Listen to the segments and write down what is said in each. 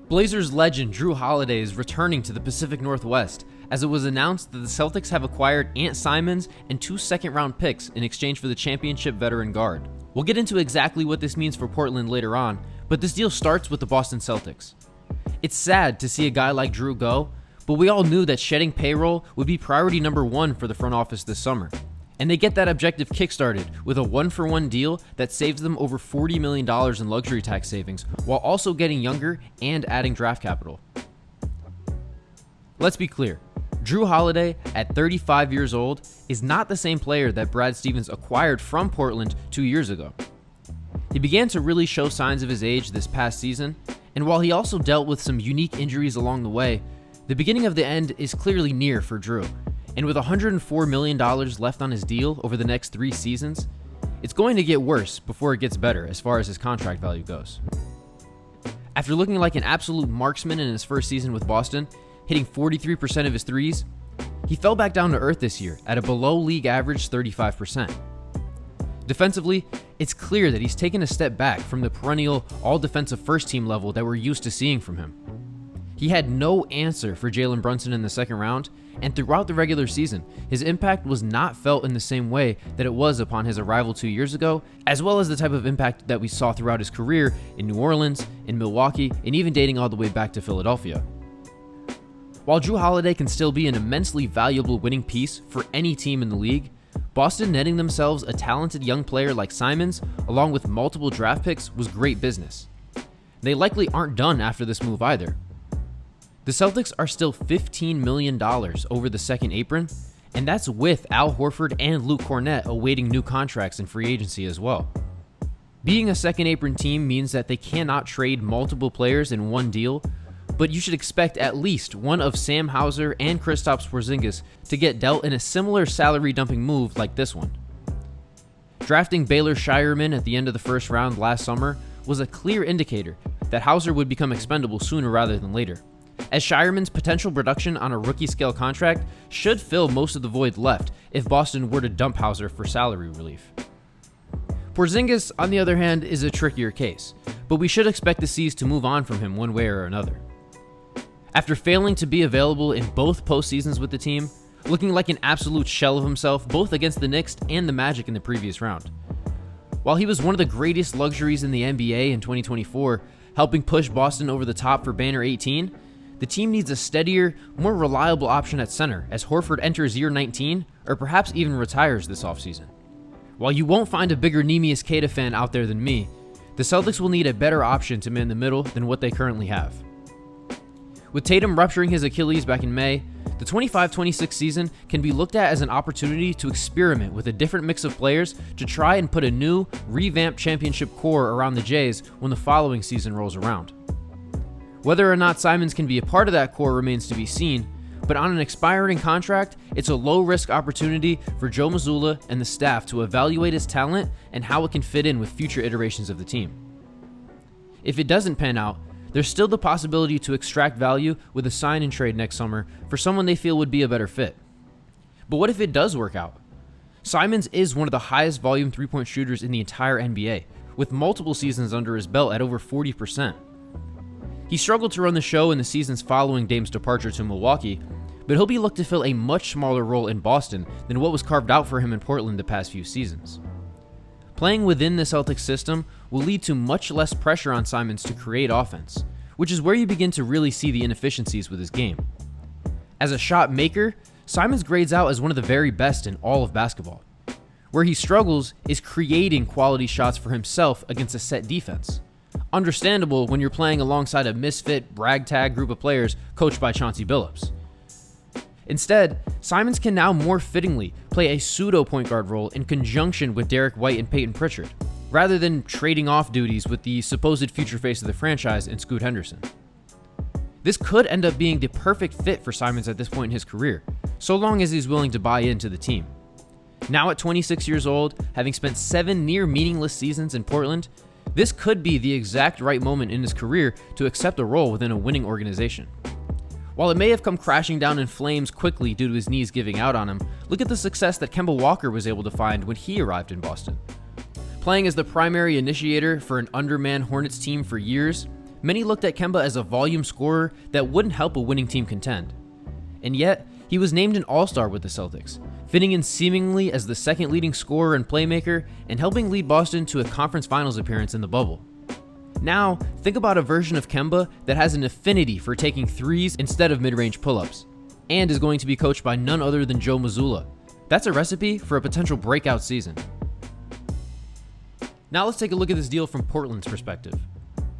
Blazers legend Jrue Holiday is returning to the Pacific Northwest, as it was announced that the Celtics have acquired Ant Simons and 2 second-round picks in exchange for the championship veteran guard. We'll get into exactly what this means for Portland later on, but this deal starts with the Boston Celtics. It's sad to see a guy like Jrue go, but we all knew that shedding payroll would be priority number 1 for the front office this summer. And they get that objective kickstarted with a 1-for-1 deal that saves them over $40 million in luxury tax savings, while also getting younger and adding draft capital. Let's be clear, Jrue Holiday, at 35 years old, is not the same player that Brad Stevens acquired from Portland 2 years ago. He began to really show signs of his age this past season, and while he also dealt with some unique injuries along the way, the beginning of the end is clearly near for Jrue. And with $104 million left on his deal over the next 3 seasons, it's going to get worse before it gets better as far as his contract value goes. After looking like an absolute marksman in his first season with Boston, hitting 43% of his threes, he fell back down to earth this year at a below-league average 35%. Defensively, it's clear that he's taken a step back from the perennial all-defensive first-team level that we're used to seeing from him. He had no answer for Jalen Brunson in the second round, and throughout the regular season, his impact was not felt in the same way that it was upon his arrival 2 years ago, as well as the type of impact that we saw throughout his career in New Orleans, in Milwaukee, and even dating all the way back to Philadelphia. While Jrue Holiday can still be an immensely valuable winning piece for any team in the league, Boston netting themselves a talented young player like Simons, along with multiple draft picks, was great business. They likely aren't done after this move either. The Celtics are still $15 million over the second apron, and that's with Al Horford and Luke Kornet awaiting new contracts in free agency as well. Being a second apron team means that they cannot trade multiple players in one deal, but you should expect at least one of Sam Hauser and Kristaps Porzingis to get dealt in a similar salary dumping move like this one. Drafting Baylor Shireman at the end of the first round last summer was a clear indicator that Hauser would become expendable sooner rather than later, as Shireman's potential production on a rookie-scale contract should fill most of the void left if Boston were to dump Hauser for salary relief. Porzingis, on the other hand, is a trickier case, but we should expect the C's to move on from him one way or another. After failing to be available in both postseasons with the team, looking like an absolute shell of himself both against the Knicks and the Magic in the previous round. While he was one of the greatest luxuries in the NBA in 2024, helping push Boston over the top for Banner 18, the team needs a steadier, more reliable option at center as Horford enters year 19 or perhaps even retires this offseason. While you won't find a bigger Neemias Queta fan out there than me, the Celtics will need a better option to man the middle than what they currently have. With Tatum rupturing his Achilles back in May, the 25-26 season can be looked at as an opportunity to experiment with a different mix of players to try and put a new, revamped championship core around the Jays when the following season rolls around. Whether or not Simons can be a part of that core remains to be seen, but on an expiring contract, it's a low-risk opportunity for Joe Mazzulla and the staff to evaluate his talent and how it can fit in with future iterations of the team. If it doesn't pan out, there's still the possibility to extract value with a sign and trade next summer for someone they feel would be a better fit. But what if it does work out? Simons is one of the highest volume three-point shooters in the entire NBA, with multiple seasons under his belt at over 40%. He struggled to run the show in the seasons following Dame's departure to Milwaukee, but he'll be looked to fill a much smaller role in Boston than what was carved out for him in Portland the past few seasons. Playing within the Celtics system will lead to much less pressure on Simons to create offense, which is where you begin to really see the inefficiencies with his game. As a shot maker, Simons grades out as one of the very best in all of basketball. Where he struggles is creating quality shots for himself against a set defense. Understandable when you're playing alongside a misfit, ragtag group of players coached by Chauncey Billups. Instead, Simons can now more fittingly play a pseudo-point guard role in conjunction with Derek White and Peyton Pritchard, rather than trading off duties with the supposed future face of the franchise in Scoot Henderson. This could end up being the perfect fit for Simons at this point in his career, so long as he's willing to buy into the team. Now at 26 years old, having spent 7 near meaningless seasons in Portland, this could be the exact right moment in his career to accept a role within a winning organization. While it may have come crashing down in flames quickly due to his knees giving out on him, look at the success that Kemba Walker was able to find when he arrived in Boston. Playing as the primary initiator for an undermanned Hornets team for years Many looked at Kemba as a volume scorer that wouldn't help a winning team contend. And yet, he was named an All-Star with the Celtics, fitting in seemingly as the second leading scorer and playmaker and helping lead Boston to a conference finals appearance in the bubble. Now, think about a version of Kemba that has an affinity for taking threes instead of mid-range pull-ups, and is going to be coached by none other than Joe Mazzulla. That's a recipe for a potential breakout season. Now let's take a look at this deal from Portland's perspective.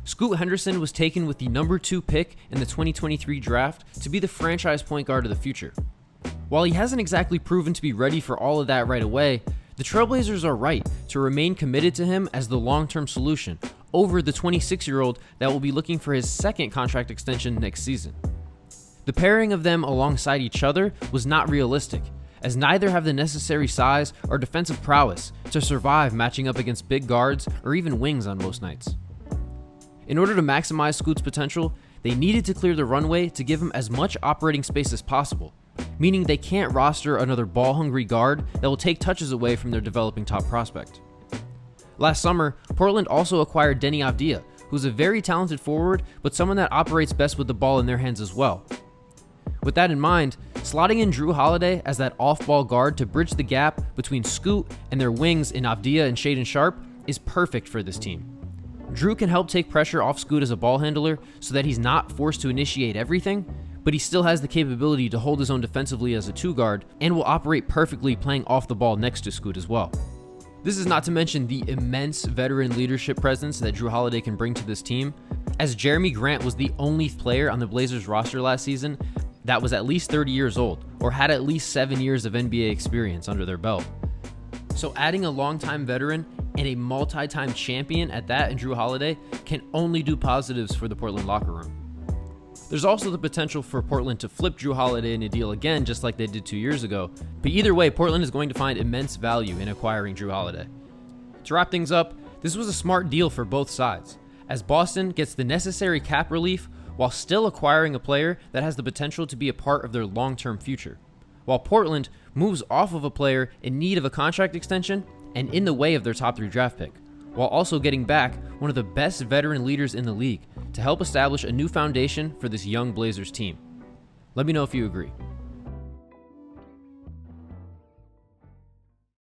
Scoot Henderson was taken with the number 2 pick in the 2023 draft to be the franchise point guard of the future. While he hasn't exactly proven to be ready for all of that right away, the Trailblazers are right to remain committed to him as the long-term solution over the 26-year-old that will be looking for his second contract extension next season. The pairing of them alongside each other was not realistic, as neither have the necessary size or defensive prowess to survive matching up against big guards or even wings on most nights. In order to maximize Scoot's potential, they needed to clear the runway to give him as much operating space as possible, meaning they can't roster another ball-hungry guard that will take touches away from their developing top prospect. Last summer, Portland also acquired Deni Avdija, who's a very talented forward, but someone that operates best with the ball in their hands as well. With that in mind, slotting in Jrue Holiday as that off-ball guard to bridge the gap between Scoot and their wings in Avdija and Shaedon Sharpe is perfect for this team. Jrue can help take pressure off Scoot as a ball handler so that he's not forced to initiate everything, but he still has the capability to hold his own defensively as a 2-guard and will operate perfectly playing off the ball next to Scoot as well. This is not to mention the immense veteran leadership presence that Jrue Holiday can bring to this team, as Jeremy Grant was the only player on the Blazers roster last season that was at least 30 years old or had at least 7 years of NBA experience under their belt. So adding a longtime veteran and a multi-time champion at that in Jrue Holiday can only do positives for the Portland locker room. There's also the potential for Portland to flip Jrue Holiday in a deal again just like they did 2 years ago, but either way, Portland is going to find immense value in acquiring Jrue Holiday. To wrap things up, this was a smart deal for both sides, as Boston gets the necessary cap relief while still acquiring a player that has the potential to be a part of their long-term future, while Portland moves off of a player in need of a contract extension and in the way of their top 3 draft pick, while also getting back one of the best veteran leaders in the league to help establish a new foundation for this young Blazers team. Let me know if you agree.